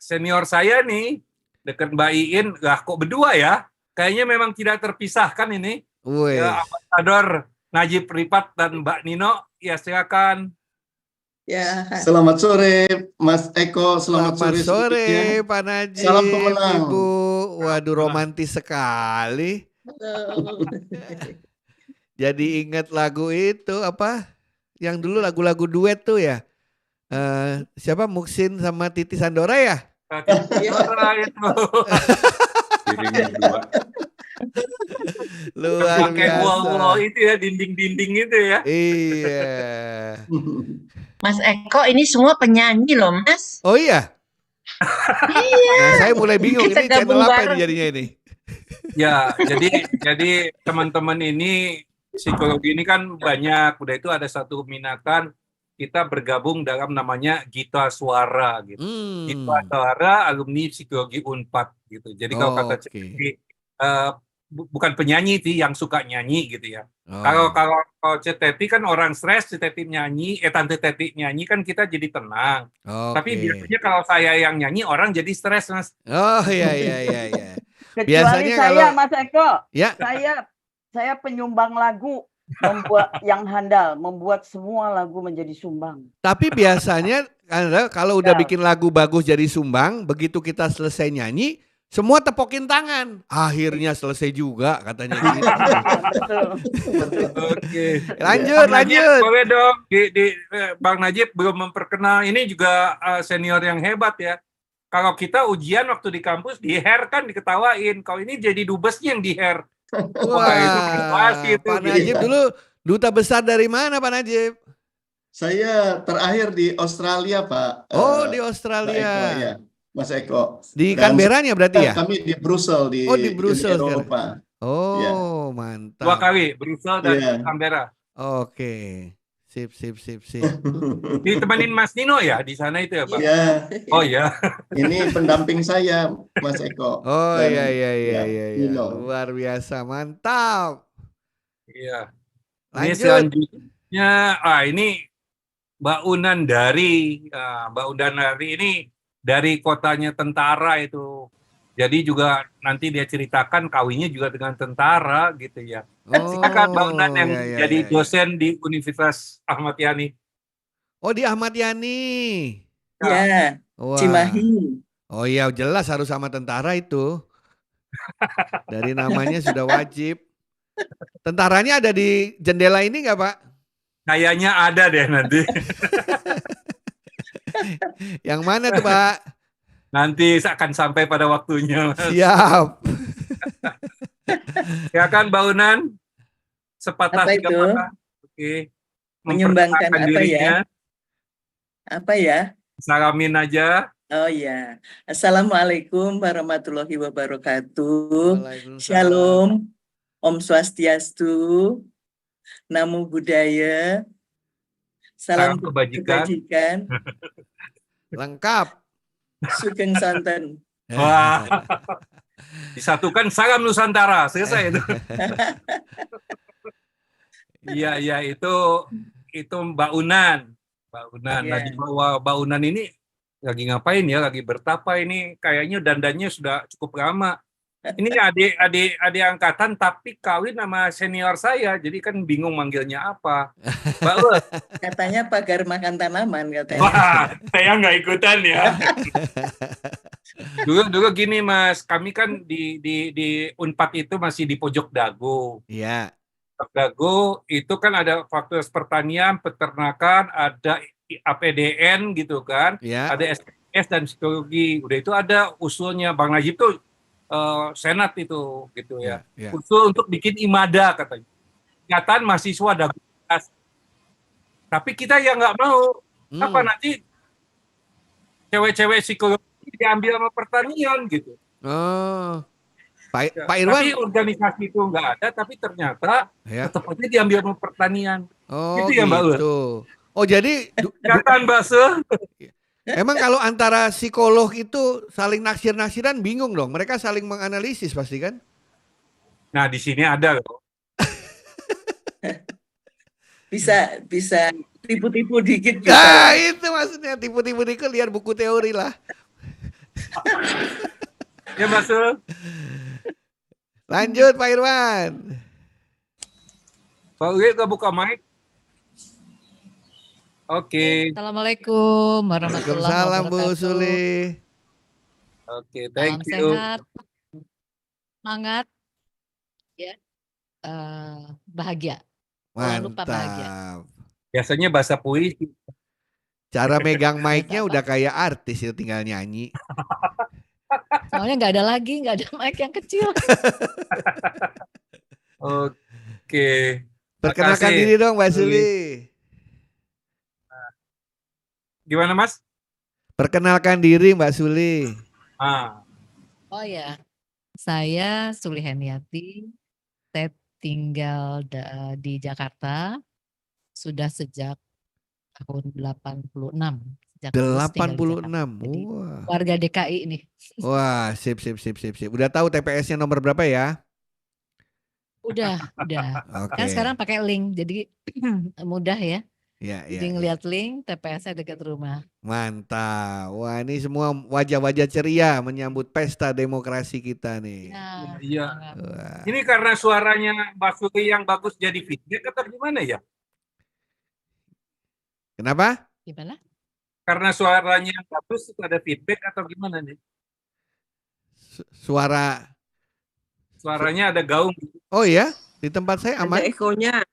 senior saya nih, dekat Mbak Iin, lah kok berdua ya? Kayaknya memang tidak terpisahkan ini. Ya, Wes. Ambasador Najib Ripat dan Mbak Nino, ya silakan. Ya, Selamat sore Mas Eko, Selamat sore sore semuanya. Pak Najib, Salam pemenang. Ibu. Waduh, romantis sekali. Jadi ingat lagu itu apa? Yang dulu lagu-lagu duet tuh ya. Siapa Muksin sama Titi Sandora ya? Suara itu. Piring berdua. Luar Pakai biasa. wall-wall itu ya, dinding-dinding itu ya. Iya. Mas Eko ini semua penyanyi loh, Mas. Oh iya. Iya. Nah, saya mulai bingung Kita ini channel gabung apa bareng. ini jadinya ini. Ya, jadi teman-teman ini psikologi ini kan banyak. Udah itu ada satu minatan kita bergabung dalam namanya Gita Suara gitu. Gita Suara alumni psikologi Unpad gitu. Jadi kalau kata Ceteti, bukan penyanyi sih yang suka nyanyi gitu ya. Kalau Ceteti kan orang stres, Ceteti nyanyi, Tante Teti nyanyi kan kita jadi tenang. Tapi biasanya kalau saya yang nyanyi orang jadi stres, Mas. Oh iya. Kecuali Biasanya saya, kalau- Mas Eko, Ya. saya penyumbang lagu, membuat yang handal, membuat semua lagu menjadi sumbang. Tapi biasanya kalau udah Ya. bikin lagu bagus jadi sumbang, begitu kita selesai nyanyi, semua tepokin tangan. Akhirnya selesai juga katanya gitu. Betul. Oke. Lanjut. Boleh dong, Bang Najib belum memperkenal. Ini juga senior yang hebat ya. Kalau kita ujian waktu di kampus di hair kan diketawain. Kalau ini jadi dubesnya yang di hair. Wah, itu prestasi itu. Pak Najib dulu duta besar dari mana Pak Najib? Saya terakhir di Australia, Pak. Oh, di Pak Eko, Australia. ya. Mas Eko. Di Dan Canberra-nya berarti ya? Kami di Brussels di Oh, di Brussels Uni Eropa. Oh, Ya. mantap. 2 kali, Brussels dan Iya. Canberra. Oke. Sip. Ditemenin Mas Nino ya di sana itu ya, Pak? Ya, Oh ya. ini pendamping saya, Mas Eko. Oh Dan, iya. Nino. Luar biasa, mantap. Iya. Ini Lanjut. selanjutnya, ini Mbak Unandari. Mbak Unandari ini dari kotanya tentara itu. Jadi juga nanti dia ceritakan kawinnya juga dengan tentara gitu ya. Silakan Mbak Unan yang iya, jadi iya. dosen di Universitas Ahmad Yani. Oh, di Ahmad Yani. Ya, Wah. Cimahi. Oh iya, jelas harus sama tentara itu. Dari namanya sudah wajib. Tentaranya ada di jendela ini nggak, Pak? Kayaknya ada deh nanti. Yang mana tuh, Pak? Nanti akan sampai pada waktunya. Siap. Silakan Mbak Unan. Sepatah Apa tiga itu? patah. Oke. Menyumbangkan Memperkenalkan apa dirinya. Apa ya? Salamin aja. Oh ya. Assalamualaikum warahmatullahi wabarakatuh. Waalaikumsalam. Shalom. Om Swastiastu. Namo Buddhaya. Salam Salam kebajikan. kebajikan. Lengkap. Sugeng Santen. Wah. Disatukan salam Nusantara. Selesai itu. Iya itu Mbak Unan. Mbak Unan. Iya. Lagi bawa Mbak Unan ini lagi ngapain ya? Lagi bertapa ini. Kayaknya dandannya sudah cukup lama. Ini adik angkatan tapi kawin sama senior saya. Jadi kan bingung manggilnya apa. Mbak Ul. Katanya pagar makan tanaman katanya. Wah, saya nggak ikutan ya. Dulu gini Mas, kami kan di Unpad itu masih di pojok Dago. Iya. Dago itu kan ada fakultas pertanian, peternakan, ada APDN gitu kan, Iya. ada SPS dan psikologi. Udah itu ada usulnya Bang Najib tuh senat itu gitu ya. Iya. Usul untuk bikin IMADA katanya. Ikatan mahasiswa Dago. Tapi kita yang nggak mau. Apa nanti cewek-cewek psikologi diambil sama pertanian gitu. Oh. Pak Tapi Irwan. organisasi itu nggak ada, tapi ternyata Ya. tetap aja diambil sama pertanian. Oh, Gitu ya, Mbak Ul? gitu. Oh, jadi Ikatan Base. emang kalau antara psikolog itu saling naksir-naksiran bingung dong. Mereka saling menganalisis pasti kan? Nah, di sini ada loh. Bisa tipu-tipu dikit bisa. Nah, itu maksudnya tipu-tipu dikit lihat buku teori lah. Ya Mas Sul. Lanjut Pak Irwan. Pak Uge nggak buka mic. Oke. Assalamualaikum warahmatullahi Waalaikumsalam Bu wabarakatuh. Suli. Oke, Salam thank you. sehat, semangat, ya, bahagia. Jangan lupa bahagia. Mantap. Biasanya bahasa puisi. Cara megang mic-nya udah kayak artis itu, tinggal nyanyi. Soalnya nggak ada lagi, nggak ada mic yang kecil. Oke. Perkenalkan Makasih. diri dong Mbak Suli. Suli. Gimana Mas? Perkenalkan diri Mbak Suli. Ah, Oh ya, saya Suli Heniati. Saya tinggal di Jakarta sudah sejak tahun 86. Sejak lulus tinggal di Jakarta. 86. Jadi Wah. warga DKI nih. Wah, sip. Udah tahu TPS-nya nomor berapa ya? Udah. Oke. Kan sekarang pakai link, jadi mudah ya. Ya. Jadi ngeliat link, TPS-nya dekat rumah. Mantap. Wah, ini semua wajah-wajah ceria menyambut pesta demokrasi kita nih. Nah, iya. semangat. Wah. Ini karena suaranya Mbak Suli yang bagus jadi feedback atau gimana ya? Kenapa? Gimana? Karena suaranya yang bagus itu ada feedback atau gimana nih? Suaranya ada gaung. Oh ya, di tempat saya aman. Ada ekonya.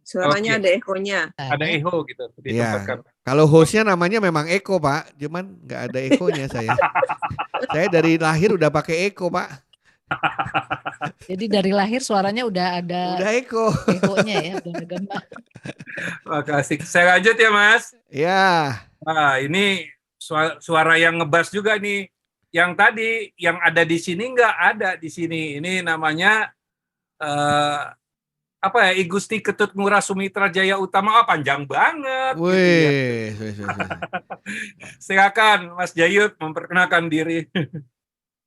Suaranya Oke. ada ekonya. Ada echo gitu di Iya. tempat kami. Kalau hostnya namanya memang Eko Pak, cuman nggak ada ekonya saya. Saya dari lahir udah pakai Eko Pak. Jadi dari lahir suaranya udah ada Udah Eko. echonya ya, udah ada gema. Makasih. Saya lanjut ya Mas. Ya. Nah, ini suara yang ngebas juga nih. Yang tadi yang ada di sini nggak ada di sini. Ini namanya apa ya? I Gusti Ketut Ngurah Sumitra Jaya Utama. Oh, panjang banget. Wih. Silakan Mas Jayut memperkenalkan diri.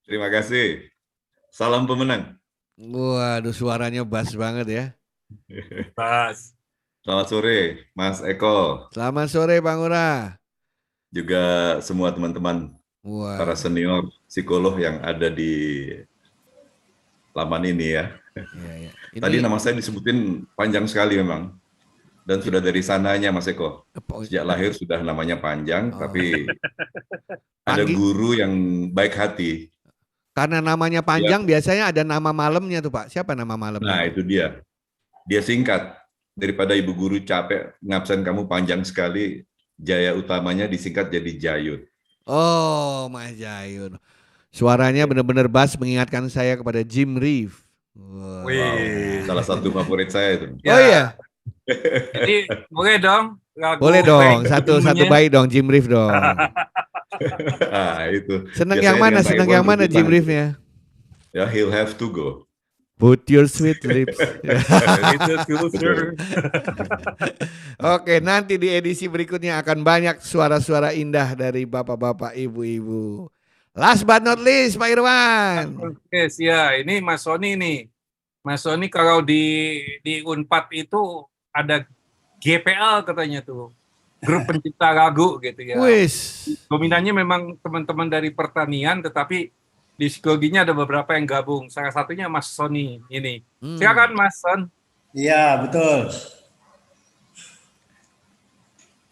Terima kasih. Salam pemenang. Waduh, suaranya bass banget ya. Mas. Selamat sore, Mas Eko. Selamat sore Bang Ngurah. Juga semua teman-teman Wah. para senior psikolog yang ada di laman ini ya. Ya. Tadi nama saya disebutin panjang sekali memang. Dan sudah dari sananya Mas Eko. Sejak lahir sudah namanya panjang, tapi ada guru yang baik hati. Karena namanya panjang, biasanya ada nama malamnya tuh Pak. Siapa nama malamnya? Nah itu dia. Dia singkat. Daripada ibu guru capek ngabsen kamu panjang sekali, Jaya utamanya disingkat jadi Jayut. Oh, Mas Jayut. Suaranya benar-benar bass, mengingatkan saya kepada Jim Reeves. Wow. Salah satu favorit saya itu. Oh iya. Jadi boleh dong. Boleh dong. Satu baik dong, Jim Reeves dong. Itu. Seneng yang mana? Seneng yang mana Jim Reeves-nya? Ya, he'll have to go. Put your sweet lips. Oke, nanti di edisi berikutnya akan banyak suara-suara indah dari bapak-bapak, ibu-ibu. Last but not least, Pak Irwan. Oke, ya. Ini Mas Sony nih. Mas Sony kalau di Unpad itu ada GPL katanya tuh. Grup pencipta lagu gitu ya. Wis. Dominannya memang teman-teman dari pertanian, tetapi di psikologinya ada beberapa yang gabung. Salah satunya Mas Sony ini. Silakan Mas Son. Iya, betul.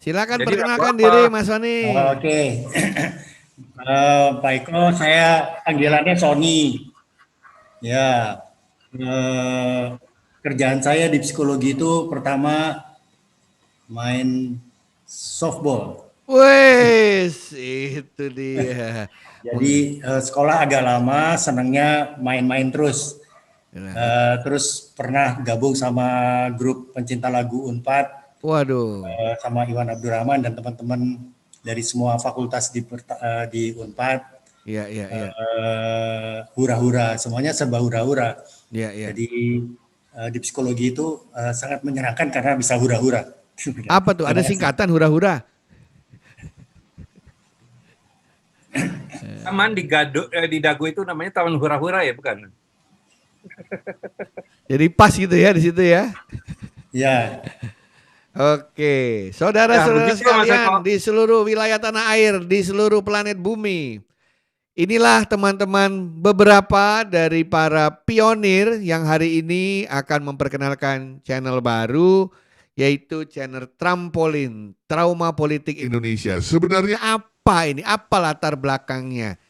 Silakan Jadi perkenalkan diri Mas Sony. Oke. Pak Eko, saya panggilannya Sony. Ya, kerjaan saya di psikologi itu pertama main softball. Wes, itu dia. Jadi sekolah agak lama, senangnya main-main terus. Terus pernah gabung sama grup pencinta lagu Unpad. Waduh. Sama Iwan Abdurrahman dan teman-teman dari semua fakultas di Unpad. Iya. Hura-hura, semuanya serba hura-hura. Iya. Jadi di psikologi itu sangat menyenangkan karena bisa hura-hura. Apa tuh? Ada singkatan hura-hura? Taman di Dago itu namanya Taman Hura-Hura ya, bukan? Jadi pas gitu ya di situ ya. Ya. Oke, Ya, saudara-saudara begitu Mas Eko. sekalian di seluruh wilayah tanah air, di seluruh planet bumi. Inilah teman-teman beberapa dari para pionir yang hari ini akan memperkenalkan channel baru, yaitu channel Trampolin, Trauma Politik Indonesia. Sebenarnya apa ini? Apa latar belakangnya?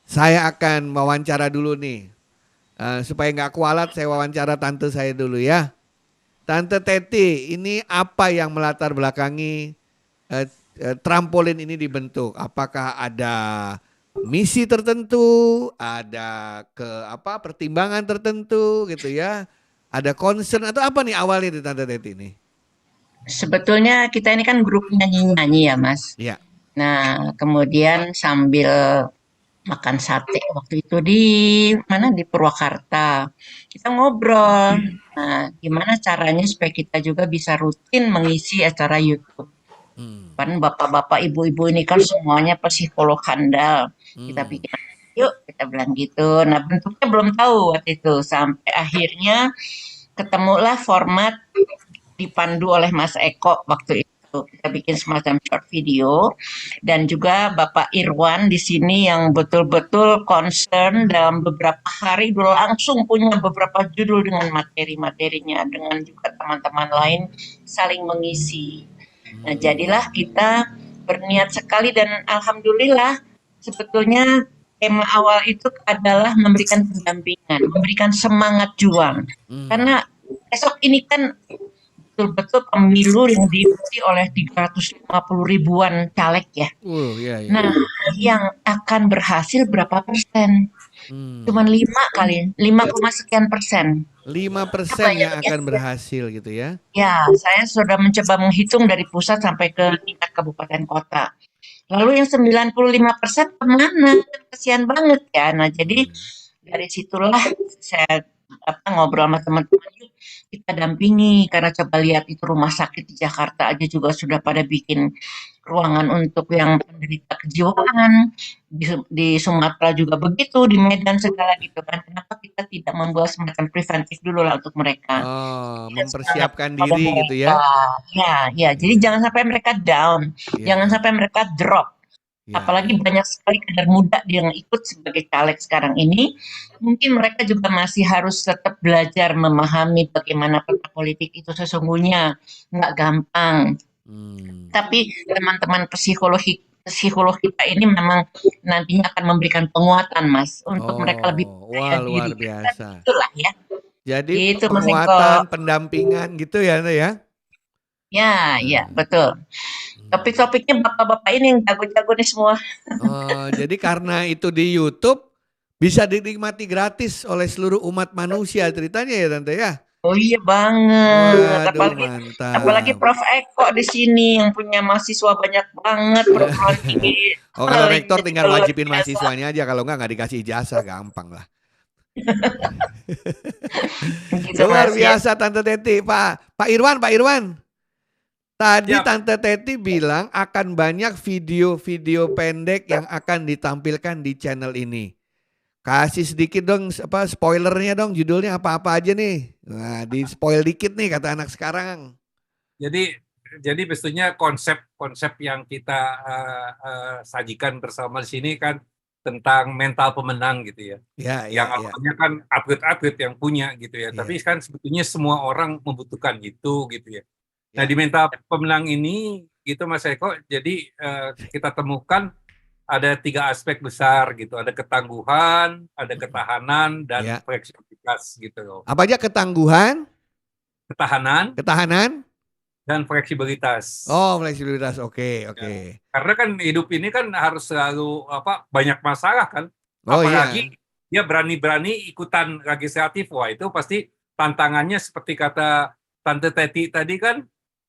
Saya akan wawancara dulu nih. Supaya nggak kualat, saya wawancara tante saya dulu ya. Tante Teti, ini apa yang melatar belakangi trampolin ini dibentuk? Apakah ada misi tertentu, ada pertimbangan tertentu gitu ya? Ada concern atau apa nih awalnya di Tante Teti ini? Sebetulnya kita ini kan grup nyanyi-nyanyi ya, Mas. Iya. Nah, kemudian sambil makan sate waktu itu di mana di Purwakarta, kita ngobrol. Nah, gimana caranya supaya kita juga bisa rutin mengisi acara YouTube. Kan bapak-bapak, ibu-ibu ini kan semuanya psikolog handal. Kita bikin, yuk kita bilang gitu. Nah, bentuknya belum tahu waktu itu. Sampai akhirnya ketemulah format dipandu oleh Mas Eko waktu itu. Kita bikin semacam short video dan juga Bapak Irwan di sini yang betul-betul concern dalam beberapa hari dulu langsung punya beberapa judul dengan materi-materinya, dengan juga teman-teman lain saling mengisi. Nah, jadilah kita berniat sekali dan alhamdulillah sebetulnya tema awal itu adalah memberikan pendampingan, memberikan semangat juang. Karena esok ini kan betul-betul pemilu yang diikuti oleh 350 ribuan caleg ya. Iya. Nah, yang akan berhasil berapa persen? Cuman 5 sekian persen. 5% yang akan berhasil gitu ya? Ya, saya sudah mencoba menghitung dari pusat sampai ke tingkat kabupaten kota. Lalu yang 95% kemana? Kasihan banget ya. Nah, jadi dari situlah saya ngobrol sama teman-teman, yuk kita dampingi, karena coba lihat itu rumah sakit di Jakarta aja juga sudah pada bikin ruangan untuk yang penderita kejiwaan, di Sumatera juga begitu, di Medan segala gitu kan. Kenapa kita tidak membuat semacam preventif dulu lah untuk mereka? Mempersiapkan diri gitu ya? Ya, jadi jangan sampai mereka down, jangan sampai mereka drop. Apalagi banyak sekali kader muda yang ikut sebagai caleg sekarang ini, mungkin mereka juga masih harus tetap belajar memahami bagaimana peta politik itu sesungguhnya nggak gampang. Tapi teman-teman psikolog kita ini memang nantinya akan memberikan penguatan, Mas, untuk mereka lebih percaya diri. Luar biasa. Itulah ya. Jadi gitu, penguatan, pendampingan gitu ya, ya? Ya, betul. Topik-topiknya bapak-bapak ini yang jago-jago nih semua. Jadi karena itu di YouTube bisa dinikmati gratis oleh seluruh umat manusia ceritanya ya Tante ya? Oh iya banget. Waduh, apalagi Prof Eko di sini yang punya mahasiswa banyak banget. Kalau rektor tinggal wajibin mahasiswanya aja, kalau nggak dikasih ijazah, gampang lah. Gitu, luar biasa Tante Teti. Pak Irwan. Tadi Tante Teti bilang akan banyak video-video pendek yang akan ditampilkan di channel ini. Kasih sedikit dong spoilernya dong, judulnya apa-apa aja nih. Nah, di spoil dikit nih kata anak sekarang. Jadi mestinya konsep yang kita sajikan bersama di sini kan tentang mental pemenang gitu ya. Yang awalnya kan atlet-atlet yang punya gitu ya. Tapi kan sebetulnya semua orang membutuhkan itu gitu ya. Nah, di mental pemenang ini gitu Mas Eko, jadi kita temukan ada 3 aspek besar gitu, ada ketangguhan, ada ketahanan, dan fleksibilitas gitu. Apa aja ketangguhan? Ketahanan, dan fleksibilitas. Oh, fleksibilitas, oke. Ya, karena kan hidup ini kan harus selalu banyak masalah kan, apalagi dia berani-berani ikutan legislatif, wah itu pasti tantangannya seperti kata Tante Teti tadi kan,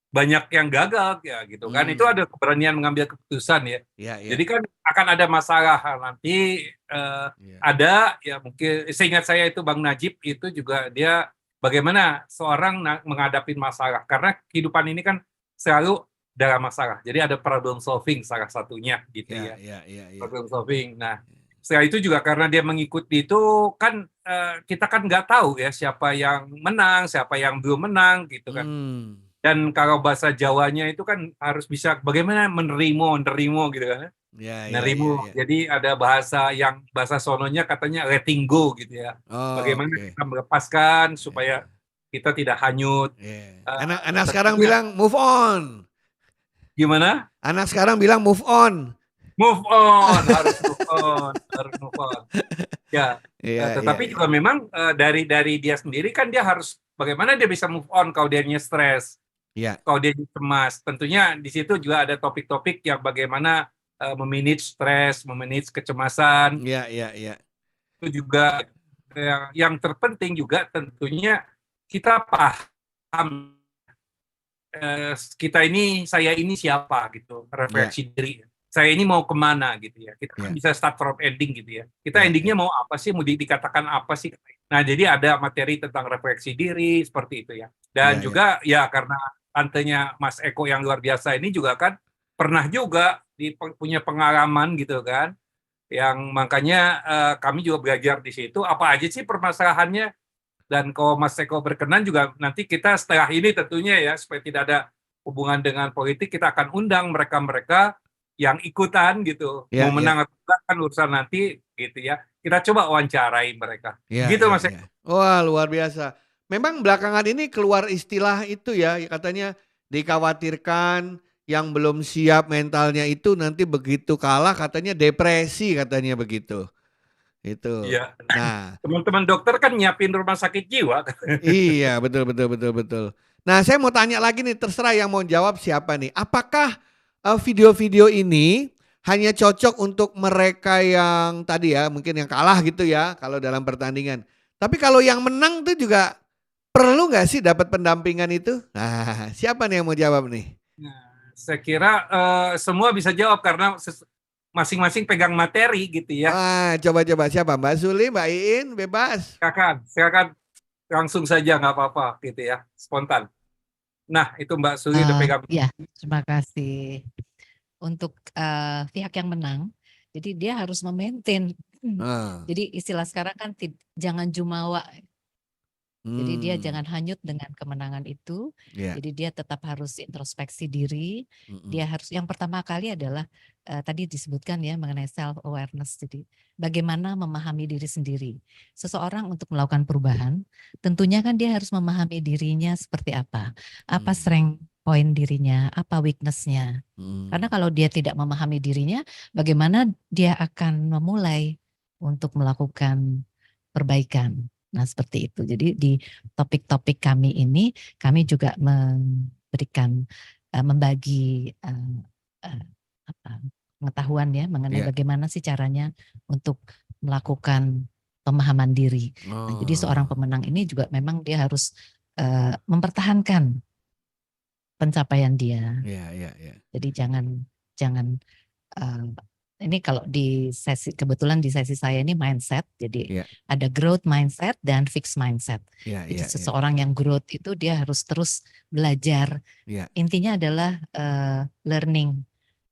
banyak yang gagal ya gitu kan. Itu ada keberanian mengambil keputusan ya. Jadi kan akan ada masalah nanti ada ya, mungkin seingat saya itu Bang Najib itu juga dia bagaimana seorang menghadapi masalah, karena kehidupan ini kan selalu dalam masalah. Jadi ada problem solving salah satunya gitu ya. Problem solving. Nah, setelah itu juga karena dia mengikuti itu kan kita kan nggak tahu ya siapa yang menang, siapa yang belum menang gitu kan. Dan kalau bahasa Jawanya itu kan harus bisa bagaimana menerima gitu kan. Nerimo. Jadi ada bahasa sononya katanya letting go gitu ya. Bagaimana kita melepaskan supaya kita tidak hanyut. Anak sekarang bilang move on. Gimana? Anak sekarang bilang move on. Move on, harus move on. Ya, tetapi juga memang dari dia sendiri kan dia harus bagaimana dia bisa move on kalau dia stres. Kalau dia cemas, tentunya di situ juga ada topik-topik yang bagaimana memanage stres, memanage kecemasan. Itu juga yang terpenting juga tentunya kita paham saya ini siapa gitu, refleksi diri. Saya ini mau kemana gitu ya. Kita bisa start from ending gitu ya. Kita endingnya mau apa sih, mau dikatakan apa sih. Nah jadi ada materi tentang refleksi diri seperti itu ya. Dan juga ya karena tantenya Mas Eko yang luar biasa ini juga kan pernah juga punya pengalaman gitu kan, yang makanya kami juga belajar di situ apa aja sih permasalahannya. Dan kalau Mas Eko berkenan juga nanti kita setelah ini tentunya ya supaya tidak ada hubungan dengan politik, kita akan undang mereka-mereka yang ikutan gitu, mau menang atau enggak kan urusan nanti gitu ya. Kita coba wawancarai mereka. Gitu Mas Eko. Wah luar biasa. Memang belakangan ini keluar istilah itu ya, katanya dikhawatirkan yang belum siap mentalnya itu nanti begitu kalah katanya depresi katanya begitu. Itu. Iya. Nah, teman-teman dokter kan nyiapin rumah sakit jiwa. Iya, betul. Nah, saya mau tanya lagi nih, terserah yang mau jawab siapa nih. Apakah video-video ini hanya cocok untuk mereka yang tadi ya, mungkin yang kalah gitu ya, kalau dalam pertandingan. Tapi kalau yang menang tuh juga perlu nggak sih dapat pendampingan itu? Nah, siapa nih yang mau jawab nih? Nah, saya kira semua bisa jawab karena masing-masing pegang materi gitu ya. Coba siapa? Mbak Suli, Mbak Iin, bebas. Silakan langsung saja nggak apa-apa gitu ya, spontan. Nah itu Mbak Suli udah pegang. Ya, terima kasih. Untuk pihak yang menang, jadi dia harus memaintain. Jadi istilah sekarang kan jangan jumawa. Jadi dia jangan hanyut dengan kemenangan itu. Jadi dia tetap harus introspeksi diri. Dia harus yang pertama kali adalah tadi disebutkan ya mengenai self awareness. Jadi bagaimana memahami diri sendiri. Seseorang untuk melakukan perubahan, tentunya kan dia harus memahami dirinya seperti apa strength point dirinya, apa weakness-nya. Karena kalau dia tidak memahami dirinya, bagaimana dia akan memulai untuk melakukan perbaikan. Nah seperti itu. Jadi di topik-topik kami ini, kami juga membagi pengetahuan ya mengenai bagaimana sih caranya untuk melakukan pemahaman diri. Nah, jadi seorang pemenang ini juga memang dia harus mempertahankan pencapaian dia. Jadi jangan ini kalau di kebetulan di sesi saya ini mindset, jadi ada growth mindset dan fixed mindset. Jadi seseorang yang growth itu dia harus terus belajar. Intinya adalah learning,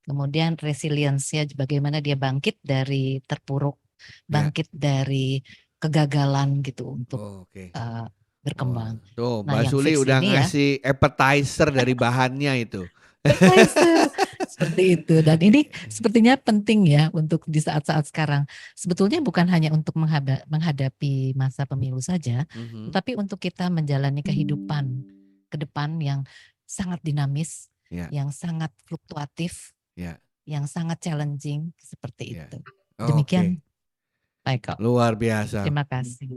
kemudian resilience ya, bagaimana dia bangkit dari terpuruk, bangkit dari kegagalan gitu untuk berkembang. Tuh, Mbak Suli udah ngasih appetizer dari bahannya itu. Seperti itu, dan ini sepertinya penting ya untuk di saat-saat sekarang. Sebetulnya bukan hanya untuk menghadapi masa pemilu saja, tapi untuk kita menjalani kehidupan ke depan yang sangat dinamis, yang sangat fluktuatif, yang sangat challenging seperti itu. Demikian, Pak. Luar biasa. Terima kasih.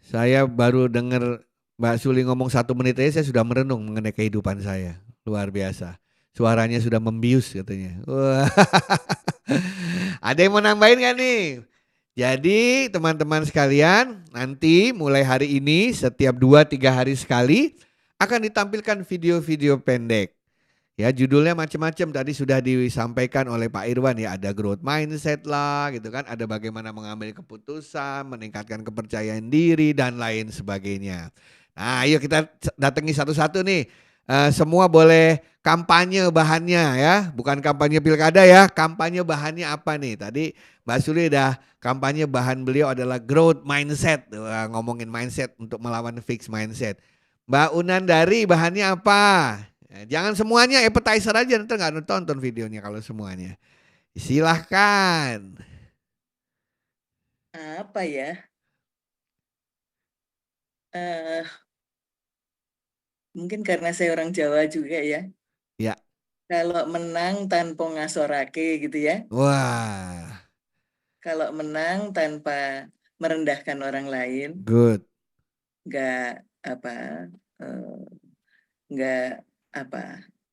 Saya baru dengar Mbak Suli ngomong 1 menit aja saya sudah merenung mengenai kehidupan saya. Luar biasa. Suaranya sudah membius katanya. Wah. Ada yang mau nambahin gak nih? Jadi teman-teman sekalian, nanti mulai hari ini setiap 2-3 hari sekali akan ditampilkan video-video pendek. Ya, judulnya macam-macam tadi sudah disampaikan oleh Pak Irwan ya, ada growth mindset lah gitu kan, ada bagaimana mengambil keputusan, meningkatkan kepercayaan diri dan lain sebagainya. Nah, ayo kita datangi satu-satu nih. Semua boleh kampanye bahannya ya, bukan kampanye pilkada ya, kampanye bahannya apa nih? Tadi Mbak Suli udah kampanye bahan beliau adalah growth mindset, ngomongin mindset untuk melawan fixed mindset. Mbak Unandari bahannya apa? Jangan semuanya appetizer aja, nanti nggak nonton videonya kalau semuanya. Silahkan. Apa ya? Mungkin karena saya orang Jawa juga ya. Ya. Kalau menang tanpa ngasorake gitu ya. Wah. Kalau menang tanpa merendahkan orang lain. Good. Nggak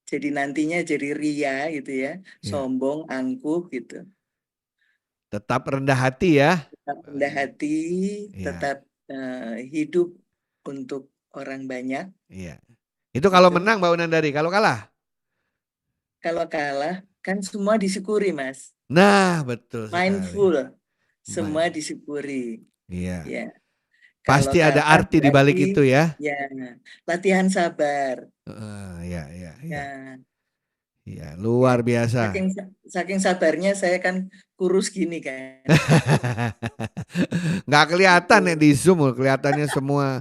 jadi nantinya jadi ria gitu ya, sombong, angkuh gitu. Tetap rendah hati ya. Tetap rendah hati, tetap hidup untuk orang banyak. Iya. Itu kalau menang Mbak Unandari, kalau kalah? Kalau kalah kan semua disyukuri, Mas. Nah, betul. Mindful. Semua disyukuri. Iya. Ya. Pasti ada arti di balik itu ya. Ya, latihan sabar. Iya, luar biasa. Saking sabarnya saya kan kurus gini kan. Nggak kelihatan ya di Zoom, kelihatannya semua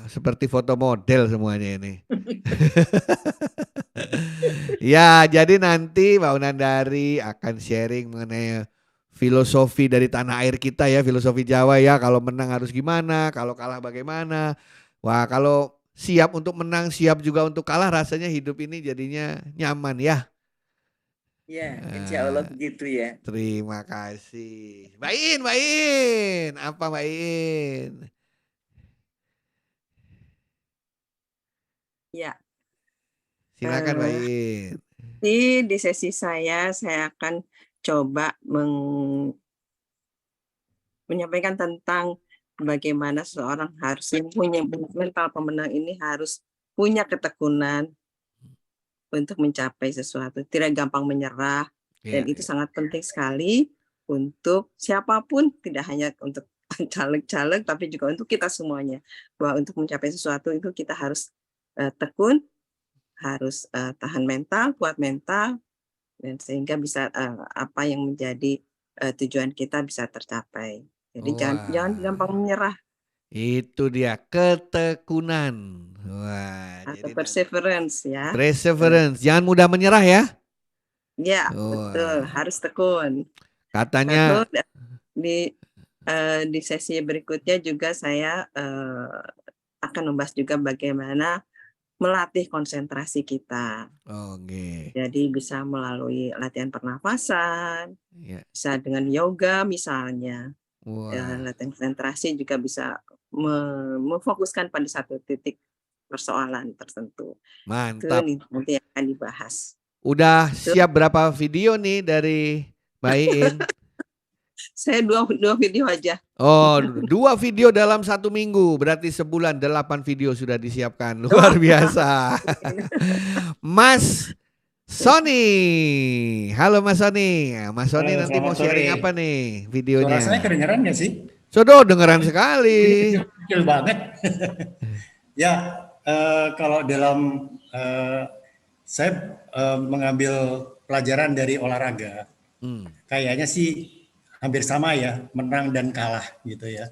seperti foto model semuanya ini. Ya, jadi nanti Mbak Unandari akan sharing mengenai filosofi dari tanah air kita ya, filosofi Jawa ya. Kalau menang harus gimana, kalau kalah bagaimana. Wah, kalau siap untuk menang, siap juga untuk kalah, rasanya hidup ini jadinya nyaman ya. Ya, insya Allah begitu ya. Terima kasih. Mbak In, apa Mbak In? Ya. Silakan Mbak In. Di sesi saya akan coba menyampaikan tentang bagaimana seseorang harus punya mental pemenang ini harus punya ketekunan untuk mencapai sesuatu, tidak gampang menyerah, dan itu sangat penting sekali untuk siapapun, tidak hanya untuk caleg-caleg, tapi juga untuk kita semuanya, bahwa untuk mencapai sesuatu itu kita harus tekun, harus tahan mental, kuat mental, dan sehingga bisa apa yang menjadi tujuan kita bisa tercapai. Jadi jangan gampang menyerah. Itu dia ketekunan. Wah, atau perseverance ya. Perseverance, jangan mudah menyerah ya. Ya, betul, harus tekun. Katanya di sesi berikutnya juga saya akan membahas juga bagaimana melatih konsentrasi kita. Jadi bisa melalui latihan pernafasan, bisa dengan yoga misalnya. Latihan konsentrasi juga bisa memfokuskan pada satu titik persoalan tertentu. Mantap. Itu nanti akan dibahas. Udah siap berapa video nih dari Mbak In? Saya dua video aja. Oh, 2 video dalam 1 minggu. Berarti sebulan 8 video sudah disiapkan. Luar biasa. Mas Sony. Halo Mas Sony. Mas Sony nanti mau sharing apa nih videonya? Rasanya kedengeran nggak sih? Sudah dengeran sekali. Kecil banget. Ya, kalau dalam saya mengambil pelajaran dari olahraga, kayaknya sih hampir sama ya, menang dan kalah gitu ya.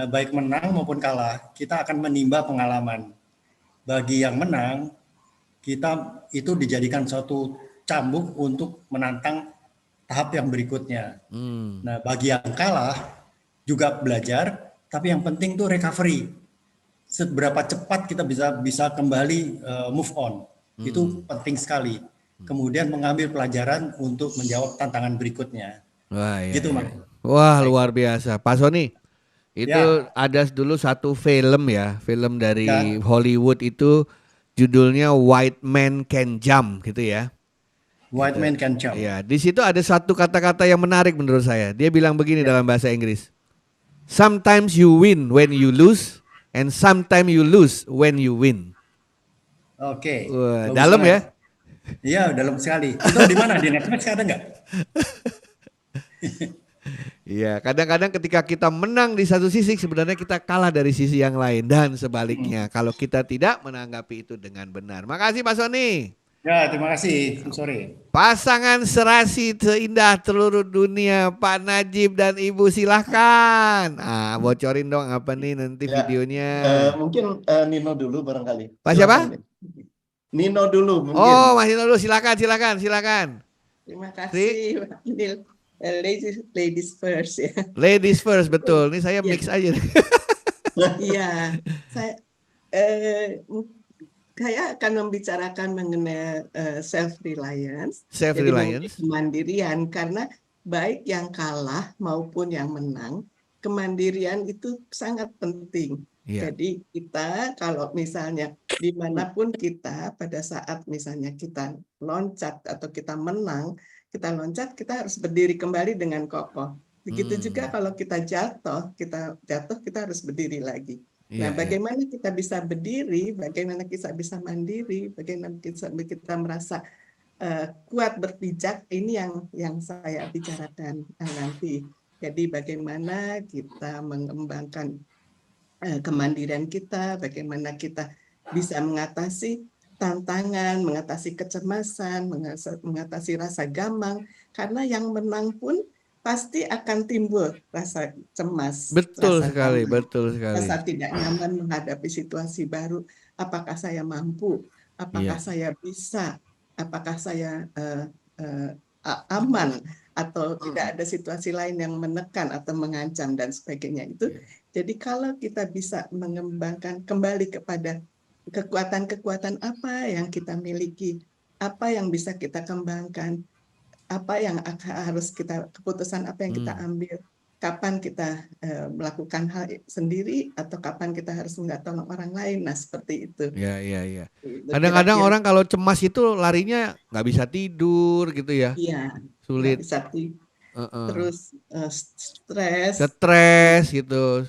Baik menang maupun kalah, kita akan menimba pengalaman. Bagi yang menang, kita itu dijadikan suatu cambuk untuk menantang tahap yang berikutnya. Nah, bagi yang kalah juga belajar, tapi yang penting tuh recovery. Seberapa cepat kita bisa kembali move on, itu penting sekali. Kemudian mengambil pelajaran untuk menjawab tantangan berikutnya. Wah, iya, gitu, Mas. Wah, luar biasa. Pak Sony, itu ada dulu satu film ya, film dari Hollywood itu judulnya White Man Can Jump gitu ya. White Man Can Jump. Ya, di situ ada satu kata-kata yang menarik menurut saya. Dia bilang begini dalam bahasa Inggris. Sometimes you win when you lose, and sometimes you lose when you win. Oke. Dalam ya? Iya, dalam sekali. Itu di mana? Di Netflix ada nggak? Iya, kadang-kadang ketika kita menang di satu sisi sebenarnya kita kalah dari sisi yang lain dan sebaliknya kalau kita tidak menanggapi itu dengan benar. Makasih Pak Sony. Ya, terima kasih. Sorry. Pasangan serasi terindah seluruh dunia, Pak Najib dan Ibu, silahkan. Bocorin dong apa nih nanti videonya. Mungkin Nino dulu barangkali. Pak siapa? Nino dulu mungkin. Oh, Mas Nino dulu, silakan. Terima kasih, Pak Nil. Ladies first ya. Ladies first, betul. Ini saya mix aja. Iya, saya akan membicarakan mengenai self-reliance. Self-reliance. Jadi kemandirian, karena baik yang kalah maupun yang menang, kemandirian itu sangat penting. Jadi kita kalau misalnya dimanapun kita pada saat misalnya kita loncat atau kita menang, kita loncat, kita harus berdiri kembali dengan kokoh. Begitu juga kalau kita jatuh, kita harus berdiri lagi. Nah, bagaimana kita bisa berdiri, bagaimana kita bisa mandiri, bagaimana kita merasa kuat berpijak, ini yang saya bicarakan nanti. Jadi bagaimana kita mengembangkan kemandirian kita, bagaimana kita bisa mengatasi tantangan, mengatasi kecemasan, mengatasi rasa gamang, karena yang menang pun pasti akan timbul rasa cemas. Betul rasa sekali, gamang, betul sekali. rasa tidak nyaman menghadapi situasi baru. Apakah saya mampu? Apakah saya bisa? Apakah saya aman? Atau tidak ada situasi lain yang menekan atau mengancam dan sebagainya itu. Jadi kalau kita bisa mengembangkan kembali kepada kekuatan-kekuatan apa yang kita miliki, apa yang bisa kita kembangkan, apa yang harus kita, keputusan apa yang kita ambil, kapan kita melakukan hal sendiri atau kapan kita harus minta tolong orang lain. Nah, seperti itu. Iya. Kadang-kadang orang kalau cemas itu larinya nggak bisa tidur gitu ya. Iya. Sulit. Bisa terus stres gitu.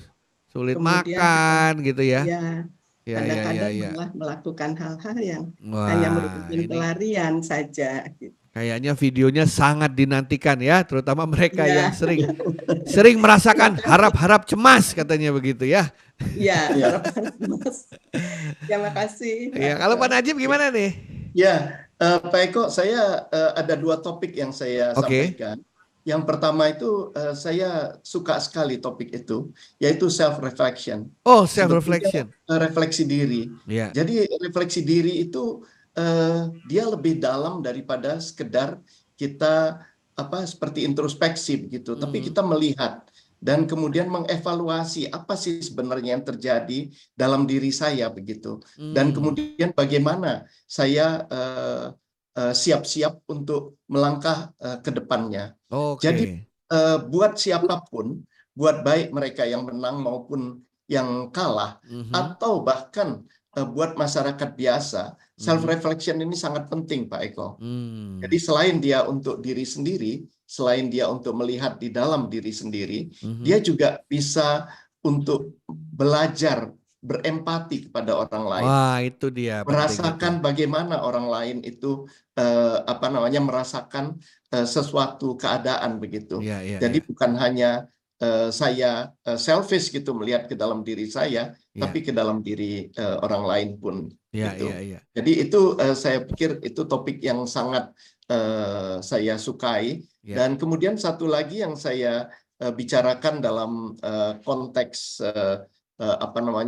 Sulit makan gitu ya. Iya. Kadang-kadang malah melakukan hal-hal yang hanya merupakan pelarian saja. Gitu. Kayaknya videonya sangat dinantikan ya, terutama mereka yang sering merasakan harap-harap cemas katanya begitu ya. Iya, harap-harap cemas. Terima kasih. Ya, kalau Pak Najib gimana nih? Ya, Pak Eko, saya ada 2 topik yang saya sampaikan. Yang pertama itu saya suka sekali topik itu, yaitu self-reflection. Oh, self-reflection. Refleksi diri. Jadi refleksi diri itu dia lebih dalam daripada sekedar kita seperti introspeksi gitu, tapi kita melihat dan kemudian mengevaluasi apa sih sebenarnya yang terjadi dalam diri saya begitu, dan kemudian bagaimana saya siap-siap untuk melangkah ke depannya. Jadi buat siapapun, buat baik mereka yang menang maupun yang kalah, atau bahkan buat masyarakat biasa, self-reflection ini sangat penting, Pak Eko. Jadi selain dia untuk diri sendiri, selain dia untuk melihat di dalam diri sendiri, dia juga bisa untuk belajar berempati kepada orang lain. Wah, itu dia. Merasakan bagaimana orang lain itu merasakan sesuatu keadaan begitu. Jadi bukan hanya saya selfish gitu melihat ke dalam diri saya, tapi ke dalam diri orang lain pun. Gitu. Jadi itu saya pikir itu topik yang sangat saya sukai. Dan kemudian satu lagi yang saya bicarakan dalam konteks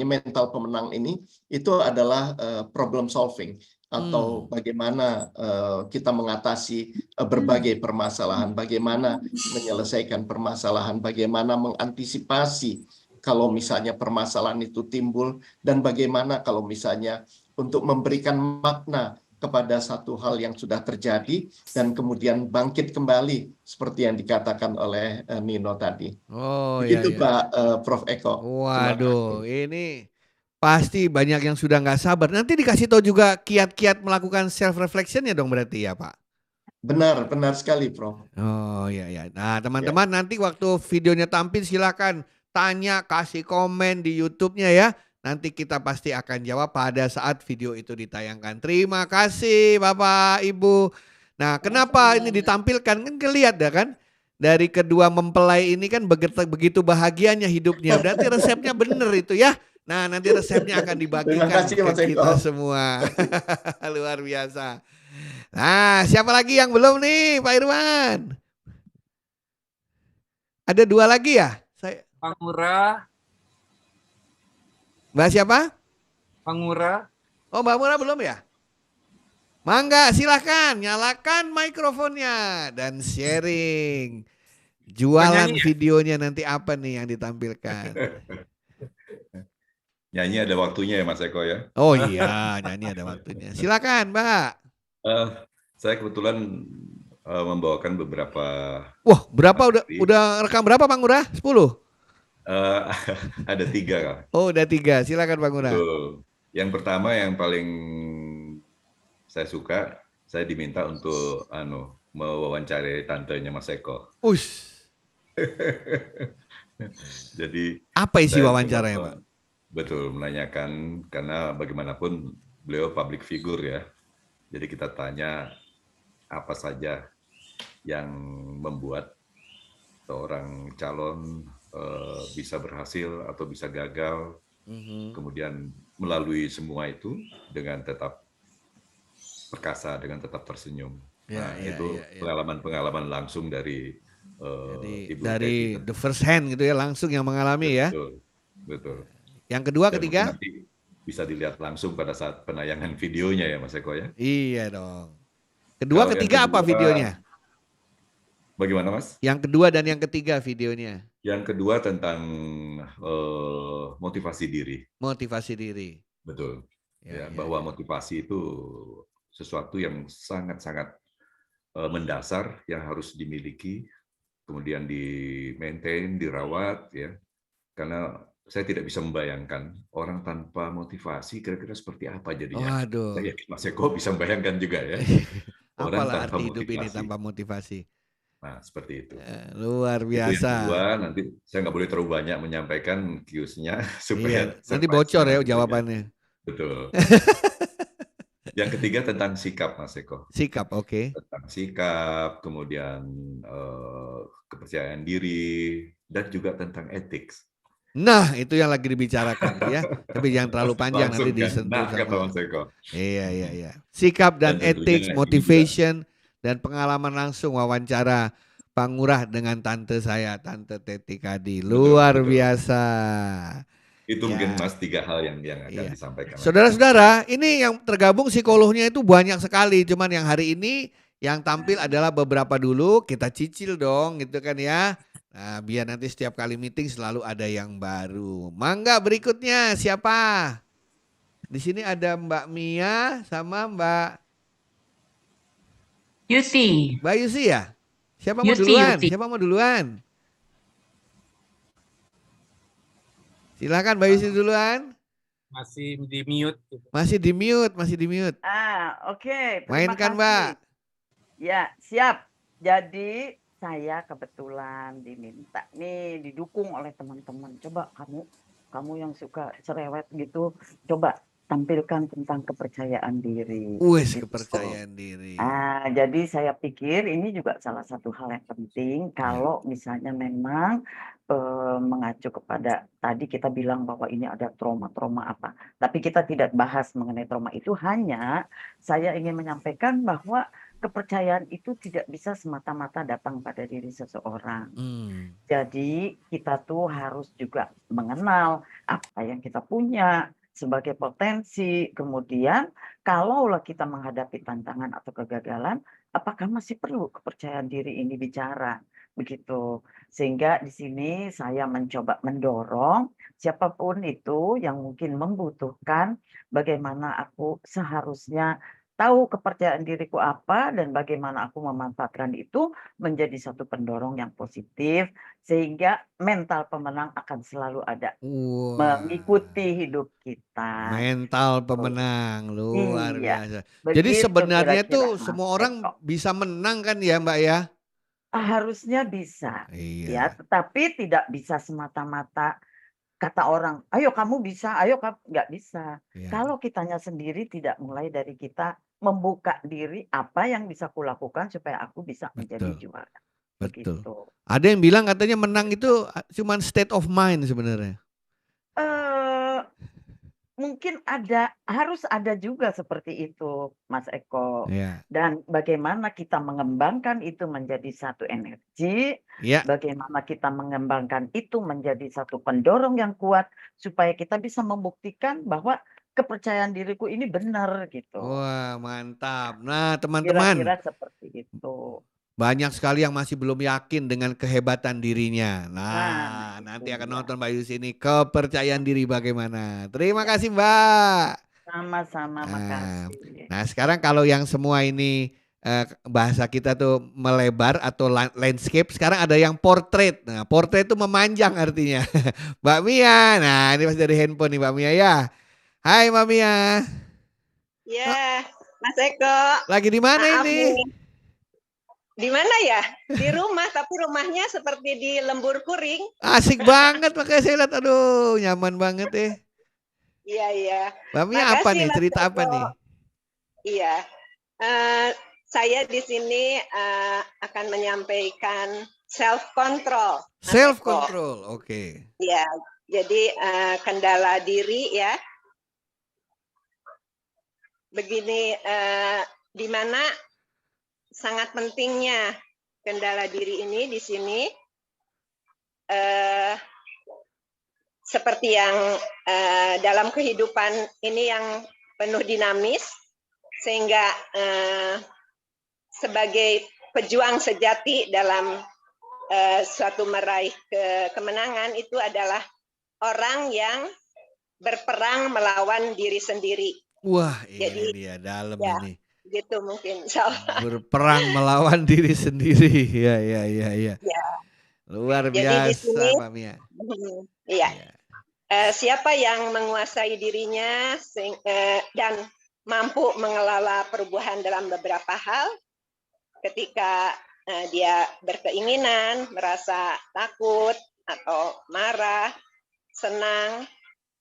mental pemenang ini, itu adalah problem solving, atau bagaimana kita mengatasi berbagai permasalahan, bagaimana menyelesaikan permasalahan, bagaimana mengantisipasi kalau misalnya permasalahan itu timbul, dan bagaimana kalau misalnya untuk memberikan makna kepada satu hal yang sudah terjadi dan kemudian bangkit kembali seperti yang dikatakan oleh Nino tadi. Begitu Pak Prof. Eko. Waduh, ini pasti banyak yang sudah nggak sabar. Nanti dikasih tahu juga kiat-kiat melakukan self reflection ya dong berarti ya Pak? Benar sekali Prof. Oh iya. Nah teman-teman nanti waktu videonya tampil silakan tanya, kasih komen di YouTube-nya ya. Nanti kita pasti akan jawab pada saat video itu ditayangkan. Terima kasih Bapak Ibu. Nah kenapa ini ditampilkan? Kan kelihatan ya kan? Dari kedua mempelai ini kan begitu bahagianya hidupnya. Berarti resepnya bener itu ya. Nah nanti resepnya akan dibagikan ke kita semua. Luar biasa. Nah siapa lagi yang belum nih Pak Irwan? Ada 2 lagi ya? Pak Ngurah. Mbak siapa? Pak Ngurah. Oh Mbak Ngurah belum ya? Mangga, silahkan nyalakan mikrofonnya dan sharing. Jualan Penyanyi ya? videonya nanti apa nih yang ditampilkan? Nyanyi ada waktunya ya Mas Eko ya. Oh iya, nyanyi ada waktunya. Silakan, Mbak. Saya kebetulan membawakan beberapa. Wah, berapa udah rekam berapa Bang Ngurah? 10? Ada 3 Kak. Oh, udah 3. Silakan Bang Ngurah. Yang pertama yang paling saya suka, saya diminta untuk mewawancarai tantenya Mas Eko. Ush. Jadi apa isi wawancaranya, Pak? Betul, menanyakan karena bagaimanapun beliau public figure ya. Jadi kita tanya apa saja yang membuat seorang calon bisa berhasil atau bisa gagal. Kemudian melalui semua itu dengan tetap perkasa, dengan tetap tersenyum. Itu pengalaman-pengalaman langsung dari Ibu dari the first hand gitu ya, langsung yang mengalami. Betul, ya. Betul. Yang kedua, ketiga? Nanti bisa dilihat langsung pada saat penayangan videonya ya Mas Eko ya. Iya dong. Kedua, ketiga apa videonya? Bagaimana Mas? Yang kedua dan yang ketiga videonya. Yang kedua tentang motivasi diri. Motivasi diri. Betul. Bahwa motivasi itu sesuatu yang sangat-sangat mendasar yang harus dimiliki, kemudian di-maintain, dirawat ya. Karena saya tidak bisa membayangkan orang tanpa motivasi kira-kira seperti apa jadinya. Waduh. Saya yakin Mas Eko bisa membayangkan juga ya. Orang apalah arti hidup ini tanpa motivasi. Nah, seperti itu. Luar biasa. Itu yang kedua, nanti saya nggak boleh terlalu banyak menyampaikan Q-nya supaya nanti bocor ya jawabannya. Betul. Yang ketiga tentang sikap, Mas Eko. Sikap, oke. Tentang sikap, kemudian kepercayaan diri, dan juga tentang etik. Nah, itu yang lagi dibicarakan ya. Tapi jangan terlalu panjang, nanti disentuh. Nah, kata Mas Eko. Iya. Sikap dan etik, motivation, dan pengalaman langsung wawancara Bang Ngurah dengan tante saya, Tante Teti Kadi. Luar biasa. Itu mungkin Mas 3 hal yang akan disampaikan. Saudara-saudara, ini yang tergabung psikolognya itu banyak sekali. Cuman yang hari ini yang tampil adalah beberapa dulu. Kita cicil dong gitu kan ya. Nah, biar nanti setiap kali meeting selalu ada yang baru. Mangga berikutnya siapa? Di sini ada Mbak Mia sama Mbak Yusi. Mbak Yusi ya? Siapa mau duluan? Siapa mau duluan? Silakan Mbak Yusi duluan. Masih di mute. Masih di mute. Oke. Mainkan Mbak. Ya, siap. Jadi saya kebetulan diminta nih, didukung oleh teman-teman. Coba kamu yang suka cerewet gitu, coba tampilkan tentang kepercayaan diri. Gitu. Kepercayaan diri. Jadi saya pikir ini juga salah satu hal yang penting kalau misalnya memang mengacu kepada tadi kita bilang bahwa ini ada trauma-trauma apa. Tapi kita tidak bahas mengenai trauma itu, hanya saya ingin menyampaikan bahwa kepercayaan itu tidak bisa semata-mata datang pada diri seseorang. Jadi kita tuh harus juga mengenal apa yang kita punya sebagai potensi. Kemudian kalaulah kita menghadapi tantangan atau kegagalan, apakah masih perlu kepercayaan diri ini bicara? Begitu. Sehingga di sini saya mencoba mendorong siapapun itu yang mungkin membutuhkan bagaimana aku seharusnya tahu kepercayaan diriku apa dan bagaimana aku memanfaatkan itu menjadi satu pendorong yang positif sehingga mental pemenang akan selalu ada mengikuti hidup kita. Mental pemenang luar biasa. Jadi sebenarnya tuh semua orang bisa menang kan ya Mbak ya? Harusnya bisa. Ya, tetapi tidak bisa semata-mata kata orang, ayo kamu bisa, ayo kamu nggak bisa. Kalau kitanya sendiri tidak mulai dari kita membuka diri, apa yang bisa kulakukan supaya aku bisa menjadi juara. Betul. Begitu. Ada yang bilang katanya menang itu cuma state of mind sebenarnya. Mungkin harus ada juga seperti itu, Mas Eko. Dan bagaimana kita mengembangkan itu menjadi satu energi, bagaimana kita mengembangkan itu menjadi satu pendorong yang kuat, supaya kita bisa membuktikan bahwa kepercayaan diriku ini benar gitu. Wah, mantap. Nah, teman-teman, Kira-kira seperti itu. banyak sekali yang masih belum yakin dengan kehebatan dirinya. Nah, Nah, nanti itu akan dia. nonton Mbak Yus ini kepercayaan diri bagaimana. Terima kasih, Mbak. Sama-sama, Nah, makasih. nah, sekarang kalau yang semua ini bahasa kita tuh melebar atau landscape, sekarang ada yang portrait. Nah, portrait itu memanjang artinya. Mbak Mia, nah ini pas dari handphone nih Mbak Mia ya. Hai Mbak Mia. Ya, Mas Eko. Lagi di mana Maaf ini? nih. Di mana ya? Di rumah, tapi rumahnya seperti di Lembur Kuring. Asik banget, makanya saya lihat, aduh nyaman banget ya. Iya, iya. Mbak Mia apa nih, cerita apa nih? Iya, saya di sini akan menyampaikan self control. Self control, oke. Iya, jadi kendala diri ya. Begini, di mana sangat pentingnya kendala diri ini di sini. Seperti yang dalam kehidupan ini yang penuh dinamis, sehingga sebagai pejuang sejati dalam suatu meraih kemenangan itu adalah orang yang berperang melawan diri sendiri. Wah, ini jadi, dia dalam ya, ini. Gitu mungkin. Berperang melawan diri sendiri. Ya. Luar biasa, di sini, Mbak Mia. Iya. Siapa yang menguasai dirinya dan mampu mengelola perubahan dalam beberapa hal, ketika dia berkeinginan, merasa takut atau marah, senang,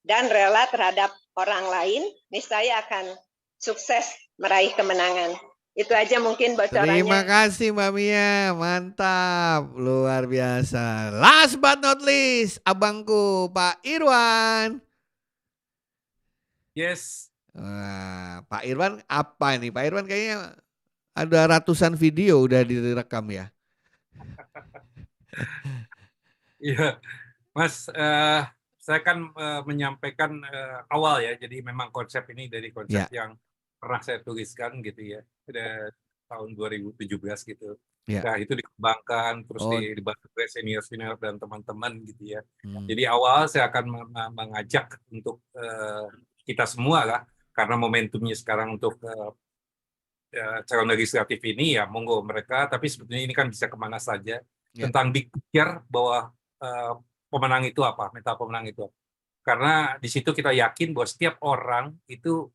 dan rela terhadap orang lain, niscaya akan sukses meraih kemenangan. Itu aja mungkin bocorannya. Terima kasih Mbak Mia, mantap, luar biasa. Last but not least, abangku Pak Irwan. Yes. Wah, Pak Irwan apa nih? Pak Irwan kayaknya ada ratusan video udah direkam ya. Iya, Mas. Saya kan menyampaikan awal ya, jadi memang konsep ini dari konsep yang pernah saya tuliskan gitu ya, pada tahun 2017 gitu. Nah itu dikembangkan terus dibantu oleh senior dan teman-teman gitu ya. Jadi awal saya akan mengajak untuk kita semua lah, karena momentumnya sekarang untuk calon legislatif ini ya monggo mereka, tapi sebetulnya ini kan bisa kemana saja tentang big picture bahwa pemenang itu apa, mental pemenang itu. Karena di situ kita yakin bahwa setiap orang itu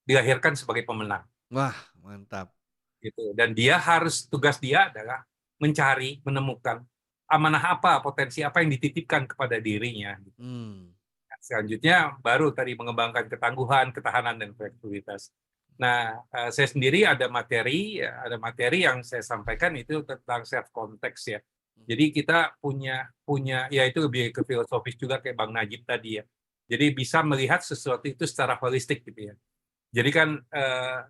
dilahirkan sebagai pemenang. Wah, mantap. Gitu. Dan tugas dia adalah mencari, menemukan amanah apa, potensi apa yang dititipkan kepada dirinya. Selanjutnya baru tadi mengembangkan ketangguhan, ketahanan, dan fleksibilitas. Nah, saya sendiri ada materi yang saya sampaikan itu tentang self context ya. Jadi kita punya ya itu lebih ke filosofis juga kayak Bang Najib tadi ya. Jadi bisa melihat sesuatu itu secara holistik gitu ya. Jadi kan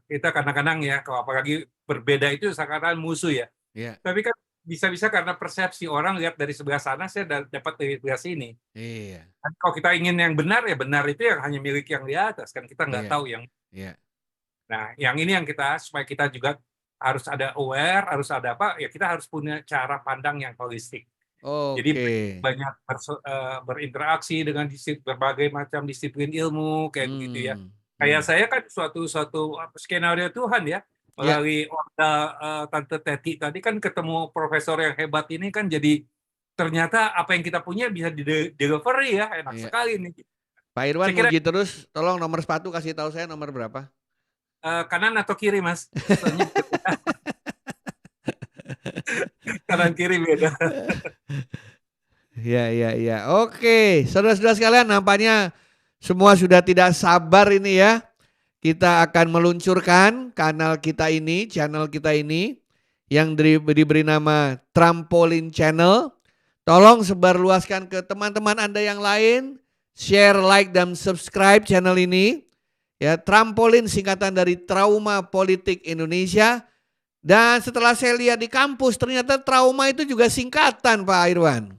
kita kadang-kadang ya, kalau apalagi berbeda itu seakan-akan musuh ya. Tapi kan bisa-bisa karena persepsi orang lihat dari sebelah sana, saya dapat dari sebelah sini. Kan kalau kita ingin yang benar, ya benar itu yang hanya milik yang di atas. Kan kita nggak tahu yang. Nah, yang ini yang supaya kita juga harus ada aware, harus ada apa, ya kita harus punya cara pandang yang holistik. Jadi banyak berinteraksi dengan berbagai macam disiplin ilmu, kayak begitu ya. Kayak saya kan suatu skenario Tuhan ya, melalui Tante Teti tadi kan ketemu profesor yang hebat ini kan, jadi ternyata apa yang kita punya bisa di-delivery ya, enak sekali nih. Pak Irwan muji terus, tolong nomor sepatu kasih tahu saya nomor berapa? Kanan atau kiri Mas? Kanan kiri beda. Ya. Oke, saudara-saudara sekalian, nampaknya semua sudah tidak sabar ini ya. Kita akan meluncurkan channel kita ini yang diberi nama Trampolin Channel. Tolong sebarluaskan ke teman-teman Anda yang lain. Share, like, dan subscribe channel ini. Ya, Trampolin singkatan dari Trauma Politik Indonesia. Dan setelah saya lihat di kampus, ternyata trauma itu juga singkatan, Pak Irwan.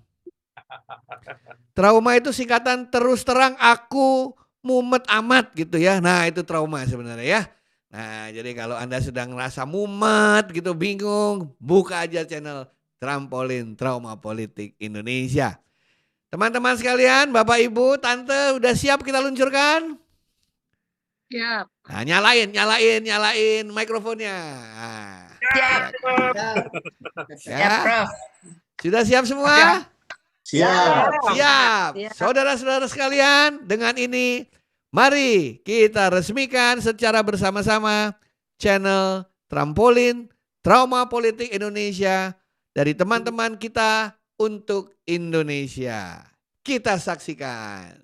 Trauma itu singkatan terus terang aku mumet amat gitu ya. Nah, itu trauma sebenarnya ya. Nah, jadi kalau Anda sedang merasa mumet gitu, bingung, buka aja channel Trampolin Trauma Politik Indonesia. Teman-teman sekalian, Bapak Ibu, Tante, udah siap kita luncurkan? Siap. Nah, nyalain mikrofonnya. Nah, Siap. ya. Prof. Sudah siap semua? Siap. Siap. Saudara-saudara sekalian, dengan ini mari kita resmikan secara bersama-sama channel Trampolin Trauma Politik Indonesia dari teman-teman kita untuk Indonesia. Kita saksikan.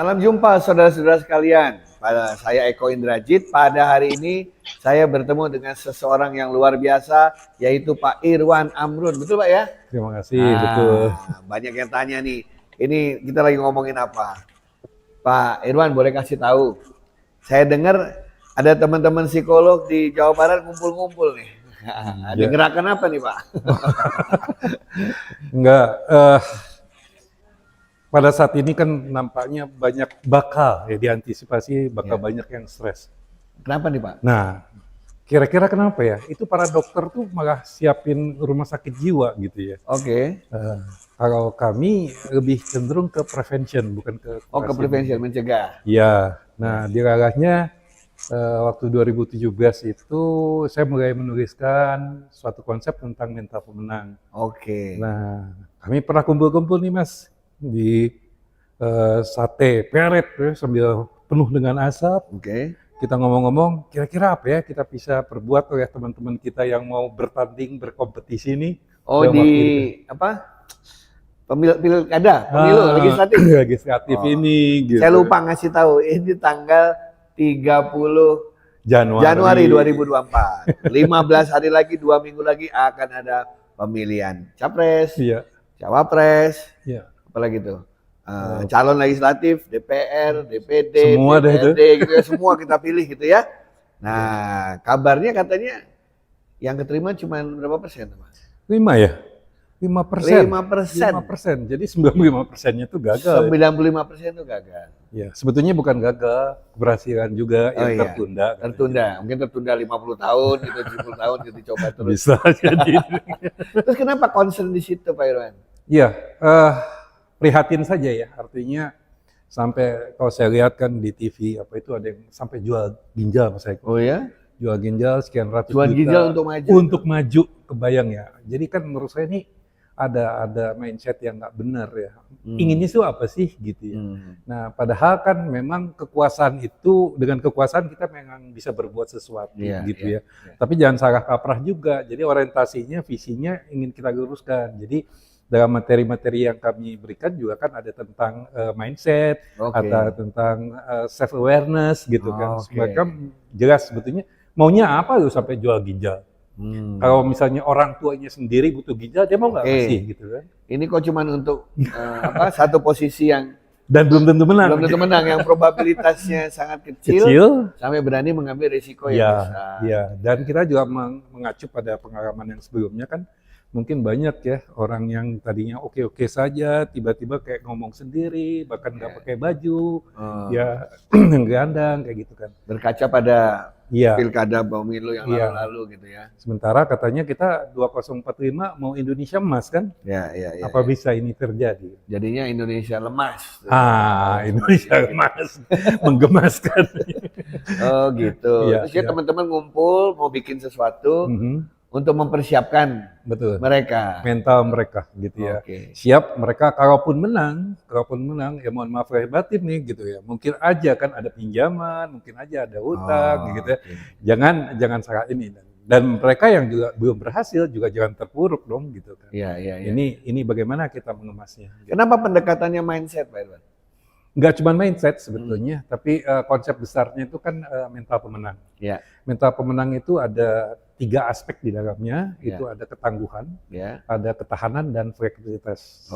Salam jumpa saudara-saudara sekalian. Saya Eko Indrajit. Pada hari ini saya bertemu dengan seseorang yang luar biasa, yaitu Pak Irwan Amrun. Betul Pak ya? Terima kasih, betul. Banyak yang tanya nih, ini kita lagi ngomongin apa? Pak Irwan boleh kasih tahu. Saya dengar ada teman-teman psikolog di Jawa Barat ngumpul-ngumpul nih. Ada gerakan apa nih Pak? Enggak, pada saat ini kan nampaknya banyak bakal ya diantisipasi, bakal banyak yang stres. Kenapa nih Pak? Nah, kira-kira kenapa ya? Itu para dokter tuh malah siapin rumah sakit jiwa gitu ya. Oke. Kalau kami lebih cenderung ke prevention, bukan ke ke prevention, mencegah. Iya. Nah, diarahnya waktu 2017 itu saya mulai menuliskan suatu konsep tentang mental pemenang. Oke. Nah, kami pernah kumpul-kumpul nih Mas di sate peret ya, sambil penuh dengan asap. Oke. Kita ngomong-ngomong, kira-kira apa ya kita bisa perbuat oleh teman-teman kita yang mau bertanding, berkompetisi nih. Oh di apa? Pilkada, pemilu legislatif ini. Gitu. Saya lupa ngasih tahu, ini tanggal 30 Januari 2024. 15 hari lagi, 2 minggu lagi akan ada pemilihan capres, cawapres, apalagi tuh calon legislatif, DPR, DPD, semua DPRD gitu ya, semua kita pilih gitu ya. Nah, kabarnya katanya yang keterima cuma berapa persen, Mas? 5 ya? 5%. Jadi 95%-nya itu gagal. 95% itu gagal. Ya, sebetulnya bukan gagal, keberhasilan juga yang tertunda. Tertunda, mungkin tertunda 50 tahun gitu, 70 tahun gitu coba terus. Bisa jadi. Terus kenapa concern di situ, Pak Irwan? Iya, prihatin saja ya. Artinya sampai kalau saya lihat kan di TV apa itu ada yang sampai jual ginjal Mas Eko. Oh ya? Jual ginjal sekian ratus jual juta. Ginjal untuk maju. Untuk maju, kebayang ya. Jadi kan menurut saya ini ada mindset yang nggak benar ya. Inginnya itu apa sih gitu ya. Nah, padahal kan memang kekuasaan itu, dengan kekuasaan kita memang bisa berbuat sesuatu gitu ya. Tapi jangan salah kaprah juga. Jadi orientasinya, visinya ingin kita luruskan. Jadi dalam materi-materi yang kami berikan juga kan ada tentang mindset, atau tentang self awareness gitu kan. Mereka jelas sebetulnya maunya apa lu sampai jual ginjal. Kalau misalnya orang tuanya sendiri butuh ginjal, dia mau nggak ngasih gitu kan? Ini kok cuman untuk satu posisi yang dan belum tentu menang. Belum tentu menang, yang probabilitasnya sangat kecil, sampai berani mengambil risiko yang besar. Iya, dan kita juga mengacu pada pengalaman yang sebelumnya kan, mungkin banyak ya orang yang tadinya oke-oke saja, tiba-tiba kayak ngomong sendiri, bahkan nggak pakai baju, ya gandang kayak gitu kan. Berkaca pada Iya, pilkada pemilu yang iya. lalu-lalu gitu ya. Sementara katanya kita 2045 mau Indonesia emas kan? Ya. Apa bisa ini terjadi? Jadinya Indonesia lemas. Indonesia emas, menggemaskan. Oh gitu. Iya, Terus ya iya. teman-teman ngumpul mau bikin sesuatu untuk mempersiapkan Betul. mereka. Mental mereka gitu ya. Oke. Siap mereka kalaupun menang ya mohon maaf lahir batin nih gitu ya. Mungkin aja kan ada pinjaman, mungkin aja ada hutang gitu ya. Jangan salah ini. Dan mereka yang juga belum berhasil juga jangan terpuruk dong gitu kan. Iya. Ini bagaimana kita mengemasnya. Gitu. Kenapa pendekatannya mindset, Pak Irwan? Nggak cuma mindset sebetulnya, tapi konsep besarnya itu kan mental pemenang. Ya. Mental pemenang itu ada 3 aspek di dalamnya, itu ada ketangguhan, ada ketahanan dan fleksibilitas.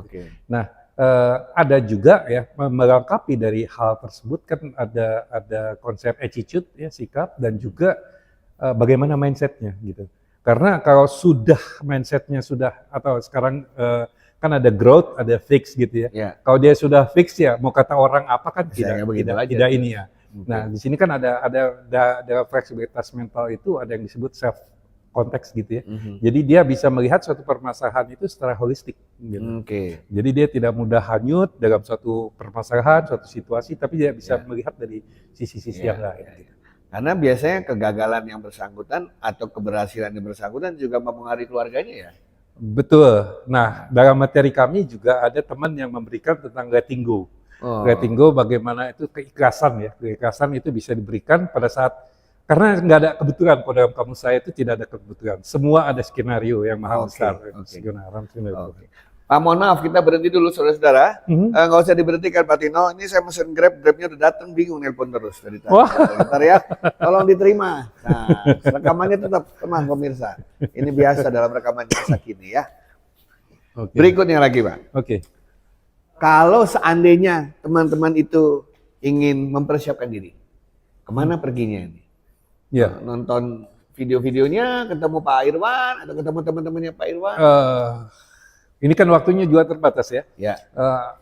Gitu. Nah, ada juga ya melengkapi dari hal tersebut kan ada konsep attitude ya, sikap, dan juga bagaimana mindsetnya gitu. Karena kalau sudah mindsetnya sudah, atau sekarang kan ada growth, ada fix gitu ya. Kalau dia sudah fix ya mau kata orang apa kan tidak ini ya. Nah, di sini kan ada fleksibilitas mental itu, ada yang disebut self konteks gitu ya. Jadi dia bisa melihat suatu permasalahan itu secara holistik gitu. Jadi dia tidak mudah hanyut dalam suatu permasalahan, suatu situasi, tapi dia bisa melihat dari sisi-sisi yang lain gitu. Karena biasanya kegagalan yang bersangkutan atau keberhasilan yang bersangkutan juga mempengaruhi keluarganya ya. Betul. Nah, dalam materi kami juga ada teman yang memberikan tentang letting go. Letting go bagaimana itu keikhlasan ya. Keikhlasan itu bisa diberikan pada saat, karena nggak ada kebetulan, pada dalam kamus saya itu tidak ada kebetulan. Semua ada skenario yang maha besar. Skenario. Pak, mohon maaf, kita berhenti dulu saudara-saudara. Nggak usah diberhentikan Pak Tino. Ini saya mesen Grabnya udah datang, bingung nelpon terus dari tadi. Bentar ya, tolong diterima. Nah, rekamannya tetap tenang pemirsa. Ini biasa dalam rekaman masa kini ya. Berikutnya lagi Pak. Kalau seandainya teman-teman itu ingin mempersiapkan diri, kemana perginya ini? Nonton video-videonya, ketemu Pak Irwan, atau ketemu teman-temannya Pak Irwan? Ini kan waktunya juga terbatas ya.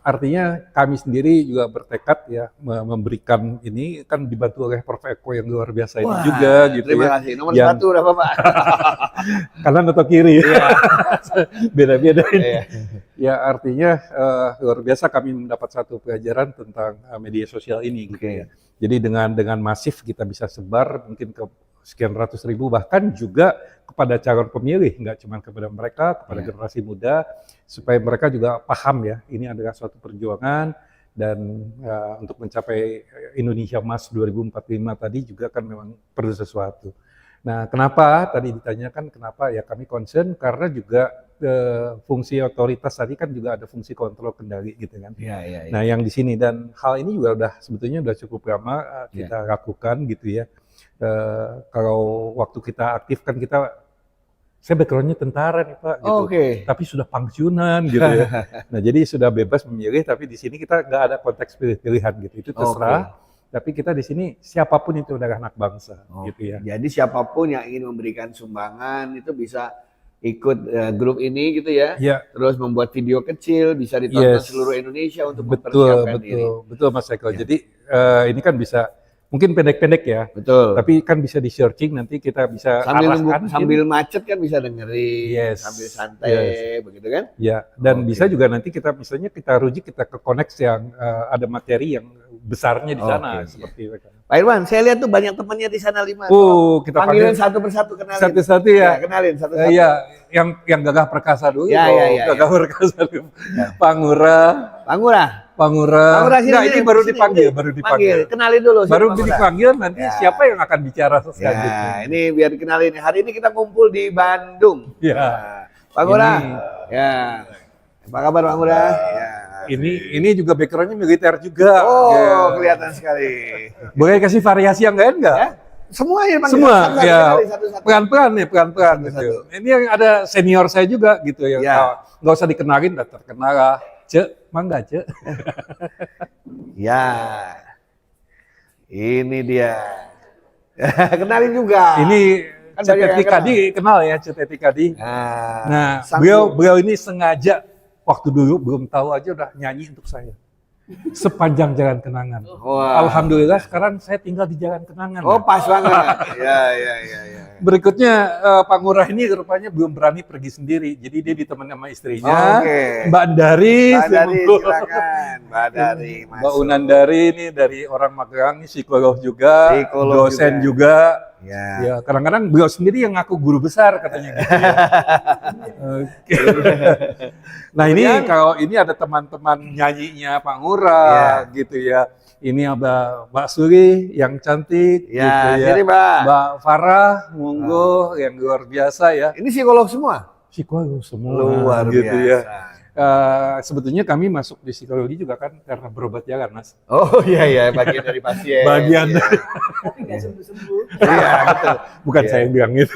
Artinya kami sendiri juga bertekad ya memberikan ini, kan dibantu oleh Prof Eko yang luar biasa ini juga gitu terima ya. Kasih. Nomor 1 berapa Pak? Kanan atau kiri? Beda-beda ini. Ya artinya luar biasa kami mendapat satu pelajaran tentang media sosial ini gitu ya. Jadi dengan masif kita bisa sebar mungkin ke sekian ratus ribu, bahkan juga kepada calon pemilih, nggak cuma kepada mereka, kepada generasi muda, supaya mereka juga paham ya, ini adalah suatu perjuangan, dan untuk mencapai Indonesia Emas 2045 tadi juga kan memang perlu sesuatu. Nah, kenapa tadi ditanyakan kenapa ya kami concern, karena juga fungsi otoritas tadi kan juga ada fungsi kontrol kendali gitu kan. Nah, yang di sini, dan hal ini juga sebetulnya udah cukup lama kita lakukan gitu ya. Kalau waktu kita aktif kan saya backgroundnya tentara nih Pak, gitu. Tapi sudah pensiunan gitu ya. Nah jadi sudah bebas memilih, tapi di sini kita nggak ada konteks pilihan gitu, itu terserah. Tapi kita di sini siapapun itu adalah anak bangsa, gitu ya. Jadi siapapun yang ingin memberikan sumbangan itu bisa ikut grup ini gitu ya. Terus membuat video kecil bisa ditonton seluruh Indonesia untuk mempersiapkan diri. Betul Mas Eko. Jadi ini kan bisa mungkin pendek-pendek ya. Tapi kan bisa di searching, nanti kita bisa sambil macet kan bisa dengerin, sambil santai begitu kan? Dan bisa juga nanti kita misalnya kita rujuk, kita ke connect yang ada materi yang besarnya di sana seperti itu. Pak Irwan, saya lihat tuh banyak temannya di sana 5. Kita panggilin satu persatu, kenalin. Satu-satu ya. Kenalin satu-satu. Yang Gagah Perkasa dulu. Gagah Perkasa dulu. Pangura. Enggak, ini baru dipanggil. Kenalin dulu. Baru dipanggil, nanti siapa yang akan bicara selanjutnya. Ini biar dikenalin. Hari ini kita kumpul di Bandung. Pangura. Apa kabar Pangura? Ini juga backgroundnya militer juga. Kelihatan sekali. Boleh kasih variasi yang lain enggak? Semuanya panggil. Semua, pelan-pelan gitu. Ini yang ada senior saya juga gitu ya. Nggak usah dikenalin, udah terkenal lah. Cek, mangga Cek. Ini dia. Kenalin juga. Ini Cetetikadi kenal ya, Cetetikadi. Nah, beliau ini sengaja waktu dulu belum tahu aja udah nyanyi untuk saya. Sepanjang Jalan Kenangan. Alhamdulillah sekarang saya tinggal di Jalan Kenangan. Oh, pas banget. Ya. Berikutnya Pak Ngurah ini rupanya belum berani pergi sendiri. Jadi dia ditemani sama istrinya. Mbak Andari, silakan. Mbak Andari, Mbak Unandari ini dari orang Magelang, psikolog juga, dosen juga. Ya, kadang-kadang beliau sendiri yang ngaku guru besar katanya gitu ya. Nah, ini kalau ini ada teman-teman nyanyinya Pak Ngurah gitu ya. Ini ada Mbak Suri yang cantik gitu ya. Mbak Farah monggo yang luar biasa ya. Ini psikolog semua? Psikolog semua. Luar gitu biasa. Ya. Sebetulnya kami masuk di psikologi juga kan karena berobat jalan, Mas. Oh iya, bagian dari pasien. Bagian dari. Nggak sembuh-sembuh. Iya, betul. Bukan saya yang bilang gitu.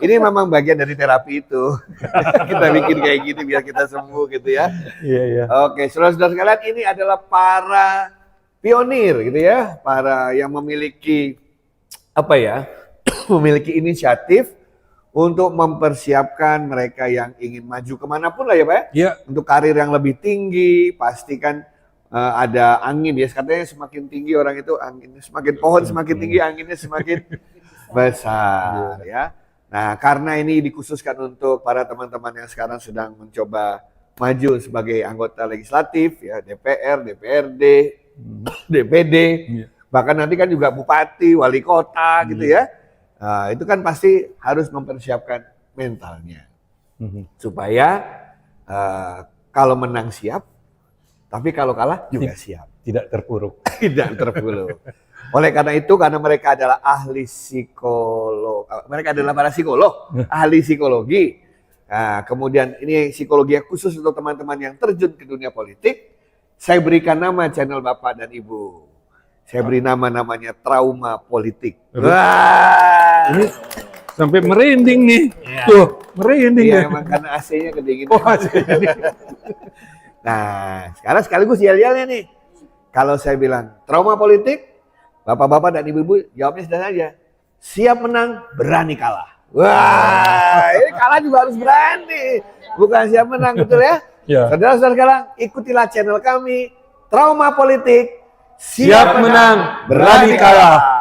Ini memang bagian dari terapi itu. Kita bikin kayak gini biar kita sembuh gitu ya. Iya. Oke, saudara-saudara sekalian, ini adalah para pionir gitu ya, para yang memiliki memiliki inisiatif untuk mempersiapkan mereka yang ingin maju kemanapun lah ya Pak ya. Untuk karir yang lebih tinggi, pastikan ada angin ya. Katanya semakin tinggi orang itu anginnya, semakin pohon semakin tinggi anginnya semakin besar ya. Nah, karena ini dikhususkan untuk para teman-teman yang sekarang sedang mencoba maju sebagai anggota legislatif ya, DPR, DPRD, DPD, bahkan nanti kan juga bupati, wali kota gitu ya. Nah, itu kan pasti harus mempersiapkan mentalnya supaya kalau menang siap, tapi kalau kalah juga siap. Tidak terpuruk. Tidak terpuruk. Oleh karena itu, karena mereka adalah ahli psikolog, mereka adalah para psikolog, ahli psikologi. Nah, kemudian ini psikologi yang khusus untuk teman-teman yang terjun ke dunia politik. Saya berikan nama channel Bapak dan Ibu. Saya beri namanya Trauma Politik. Wah, ini sampai merinding nih. Tuh, merinding ya. Emang karena AC-nya kedinginan. Nah, sekarang sekaligus yel-yelnya nih. Kalau saya bilang trauma politik, Bapak-bapak dan Ibu-ibu jawabnya sederhana aja. Siap menang, berani kalah. Wah, ini kalah juga harus berani. Bukan siap menang, betul ya? Saudara-saudara sekalian, ikutilah channel kami Trauma Politik. Siap menang, berani kalah.